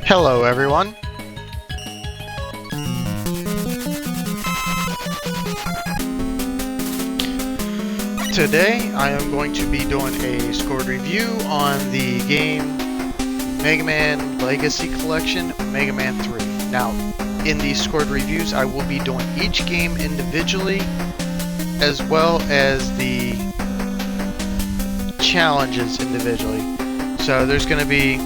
Hello everyone. Today I am going to be doing a scored review on the game Mega Man Legacy Collection Mega Man 3. Now, in these scored reviews I will be doing each game individually as well as the challenges individually. So there's going to be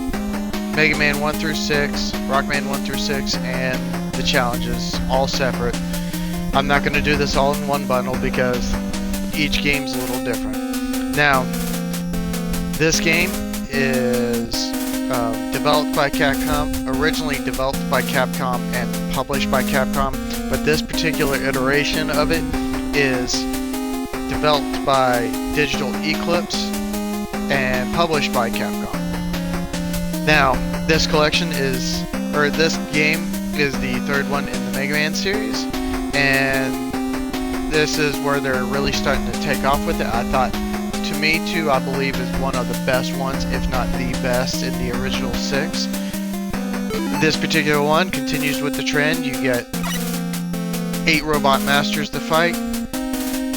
Mega Man 1 through 6, Rockman 1 through 6, and the challenges all separate. I'm not going to do this all in one bundle because each game's a little different. Now, this game is developed by Capcom, originally developed by Capcom and published by Capcom, but this particular iteration of it is developed by Digital Eclipse and published by Capcom. Now, this collection is, or this game is the third one in the Mega Man series, and this is where they're really starting to take off with it. I thought, to me too, I believe is one of the best ones, if not the best, in the original 6. This particular one continues with the trend. You get 8 Robot Masters to fight,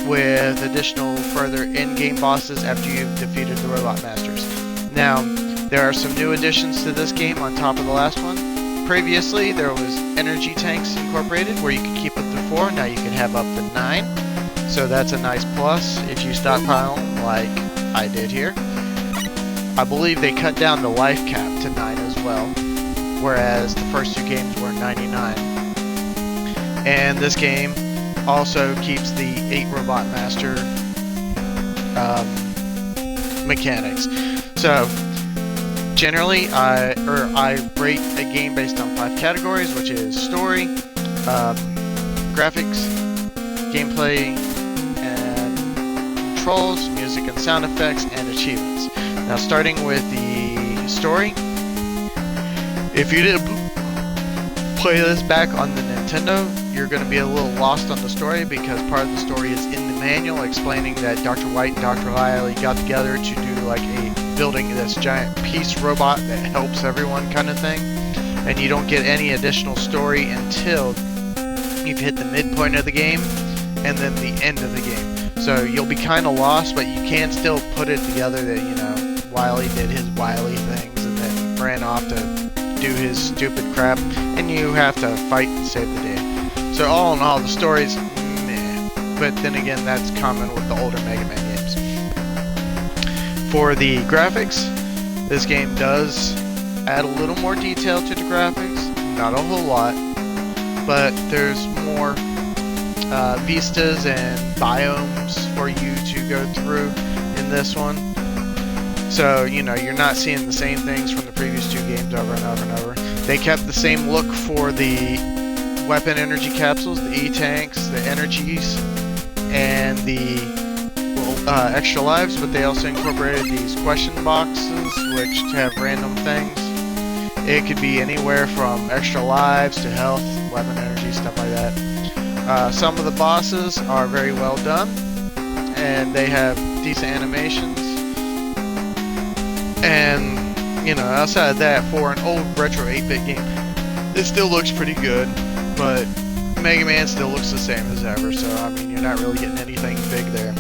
with additional further in-game bosses after you've defeated the Robot Masters. Now, there are some new additions to this game on top of the last one. Previously, there was energy tanks incorporated where you could keep up to 4. Now you can have up to 9. So that's a nice plus if you stockpile them like I did here. I believe they cut down the life cap to 9 as well, whereas the first 2 games were 99. And this game also keeps the 8 Robot Master mechanics. So generally, I rate a game based on 5 categories, which is story, graphics, gameplay, and controls, music and sound effects, and achievements. Now, starting with the story, if you didn't play this back on the Nintendo, you're going to be a little lost on the story because part of the story is in the manual explaining that Dr. White and Dr. Wily got together to do like building this giant peace robot that helps everyone kind of thing, and you don't get any additional story until you've hit the midpoint of the game and then the end of the game. So you'll be kind of lost, but you can still put it together that, you know, Wily did his Wily things and then ran off to do his stupid crap, and you have to fight and save the day. So all in all, the story's meh, but then again, that's common with the older Mega Man games. For the graphics, this game does add a little more detail to the graphics, not a whole lot, but there's more vistas and biomes for you to go through in this one. So, you know, you're not seeing the same things from the previous 2 games over and over and over. They kept the same look for the weapon energy capsules, the E-tanks, the energies, and the extra lives, but they also incorporated these question boxes which have random things. It could be anywhere from extra lives to health, weapon energy, stuff like that. Some of the bosses are very well done, and they have decent animations. And, you know, outside of that, for an old retro 8-bit game, it still looks pretty good, but Mega Man still looks the same as ever, so I mean, you're not really getting anything big there.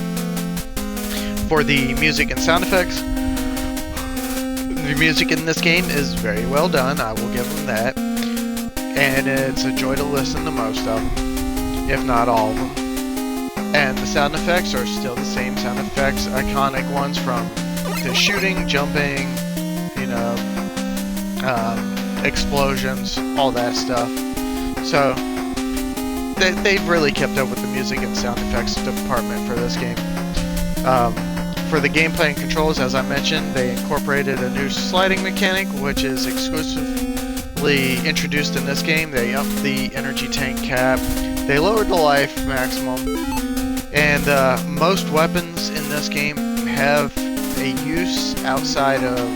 For the music and sound effects, the music in this game is very well done, I will give them that, and it's a joy to listen to most of them, if not all of them. And the sound effects are still the same sound effects, iconic ones from the shooting, jumping, you know, explosions, all that stuff. So they've really kept up with the music and sound effects department for this game. For the gameplay and controls, as I mentioned, they incorporated a new sliding mechanic, which is exclusively introduced in this game. They upped the energy tank cap, they lowered the life maximum, and most weapons in this game have a use outside of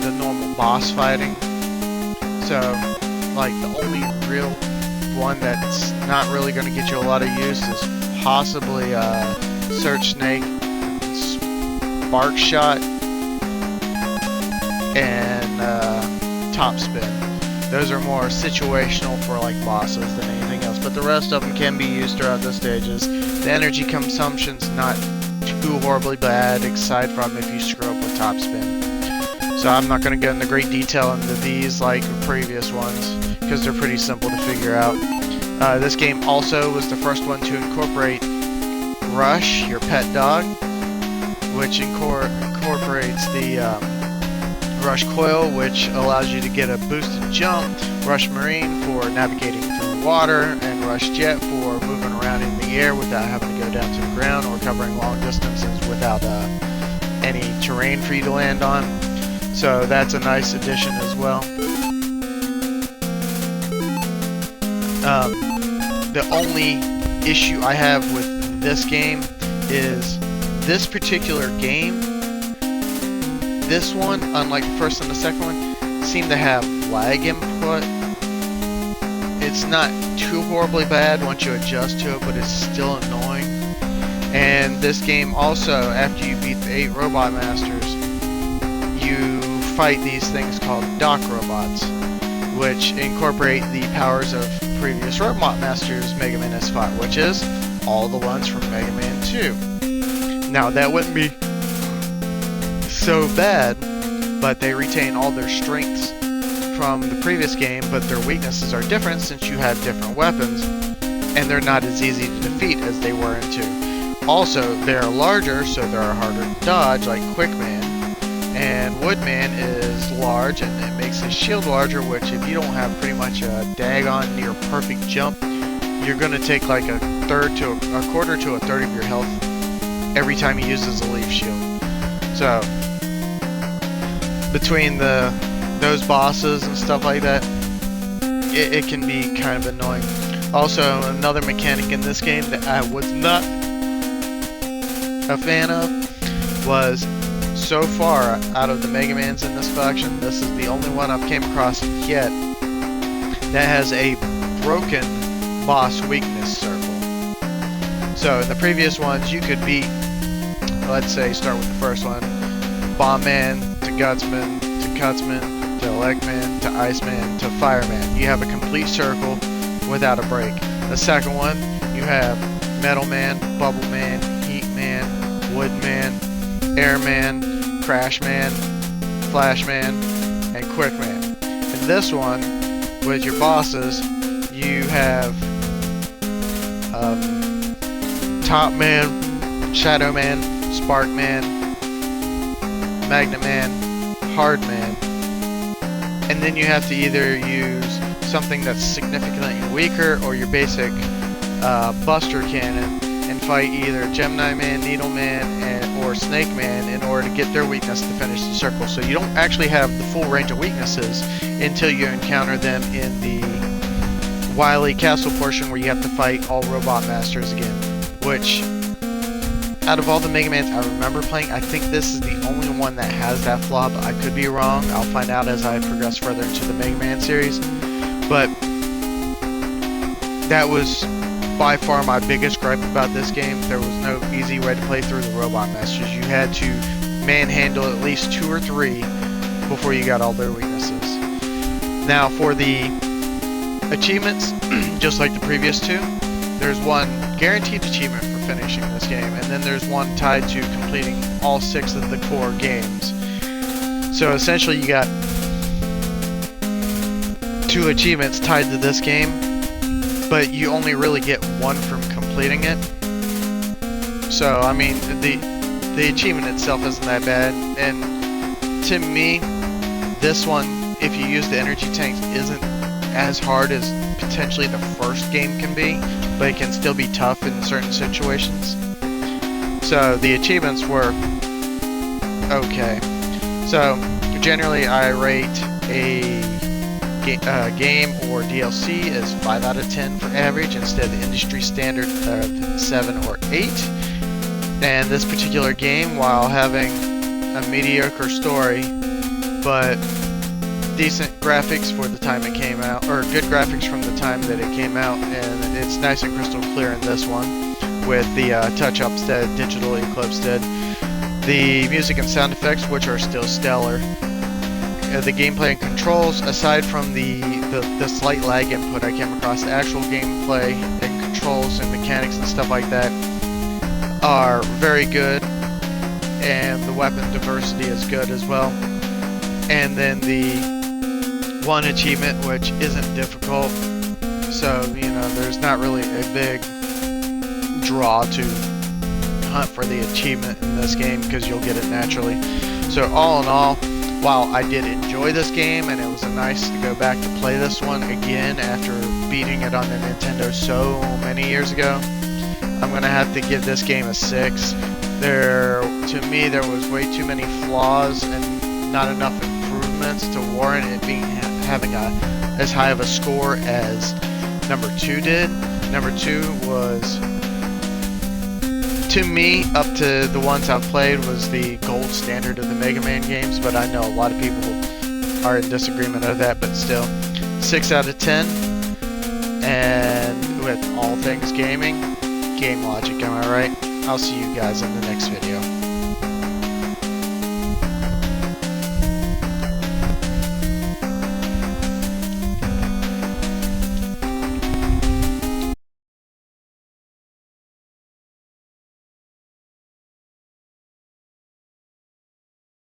the normal boss fighting. So, like, the only real one that's not really going to get you a lot of use is possibly Search Snake, Spark Shot, and top spin. Those are more situational for like bosses than anything else, but the rest of them can be used throughout the stages. The energy consumption's not too horribly bad, aside from if you screw up with top spin. So I'm not going to go into great detail into these like the previous ones, because they're pretty simple to figure out. This game also was the first one to incorporate Rush, your pet dog, which incorporates the Rush Coil, which allows you to get a boosted jump, Rush Marine for navigating through water, and Rush Jet for moving around in the air without having to go down to the ground or covering long distances without any terrain for you to land on. So that's a nice addition as well. The only issue I have with this game is this particular game. This one, unlike the first and the second one, seem to have lag input. It's not too horribly bad once you adjust to it, but it's still annoying. And this game also, after you beat the 8 Robot Masters, you fight these things called Dock Robots, which incorporate the powers of previous Robot Masters Mega Man has fought, which is all the ones from Mega Man 2. Now, that wouldn't be so bad, but they retain all their strengths from the previous game, but their weaknesses are different since you have different weapons, and they're not as easy to defeat as they were in 2. Also, they're larger, so they're harder to dodge, like Quickman, and Woodman is large, and it makes his shield larger, which if you don't have pretty much a daggone near perfect jump, you're going to take like a quarter to a third of your health every time he uses a leaf shield. So between those bosses and stuff like that, it can be kind of annoying. Also, another mechanic in this game that I was not a fan of was, so far out of the Mega Mans in this collection, this is the only one I've came across yet that has a broken boss weakness circle. So in the previous ones, you could beat, let's say, start with the first one, Bomb Man to Gutsman to Cutsman to Electman to Iceman to Fireman. You have a complete circle without a break. The second one, you have Metal Man, Bubble Man, Heat Man, Wood Man, Air Man, Crash Man, Flash Man, and Quick Man. In this one, with your bosses, you have Top Man, Shadow Man, Spark Man, Magnet Man, Hard Man, and then you have to either use something that's significantly weaker or your basic Buster Cannon and fight either Gemini Man, Needle Man, or Snake Man in order to get their weakness to finish the circle. So you don't actually have the full range of weaknesses until you encounter them in the Wily Castle portion where you have to fight all Robot Masters again, which, out of all the Mega Mans I remember playing, I think this is the only one that has that flaw, but I could be wrong. I'll find out as I progress further into the Mega Man series. But that was by far my biggest gripe about this game. There was no easy way to play through the Robot Masters. You had to manhandle at least 2 or 3 before you got all their weaknesses. Now for the achievements, just like the previous 2, there's one guaranteed achievement for finishing this game, and then there's one tied to completing all 6 of the core games. So essentially you got 2 achievements tied to this game, but you only really get 1 from completing it. So I mean, the achievement itself isn't that bad, and to me, this one, if you use the energy tanks, isn't as hard as potentially the first game can be, but it can still be tough in certain situations. So the achievements were okay. So generally I rate a game or DLC as 5 out of 10 for average instead of the industry standard of 7 or 8. And this particular game, while having a mediocre story but decent graphics for the time it came out, or good graphics from the time that it came out, and it's nice and crystal clear in this one with the touch-up stead, digital eclipse stead, the music and sound effects, which are still stellar, the gameplay and controls, aside from the slight lag input I came across, the actual gameplay and controls and mechanics and stuff like that are very good, and the weapon diversity is good as well. And then the one achievement, which isn't difficult, so you know there's not really a big draw to hunt for the achievement in this game because you'll get it naturally. So all in all, while I did enjoy this game and it was nice to go back to play this one again after beating it on the Nintendo so many years ago, I'm gonna have to give this game a 6. To me, there was way too many flaws and not enough improvements to warrant it having as high of a score as number 2 did. Number 2 was, to me, up to the ones I've played, was the gold standard of the Mega Man games, but I know a lot of people are in disagreement of that, but still, 6 out of 10, and with all things gaming, game logic, am I right? I'll see you guys in the next video.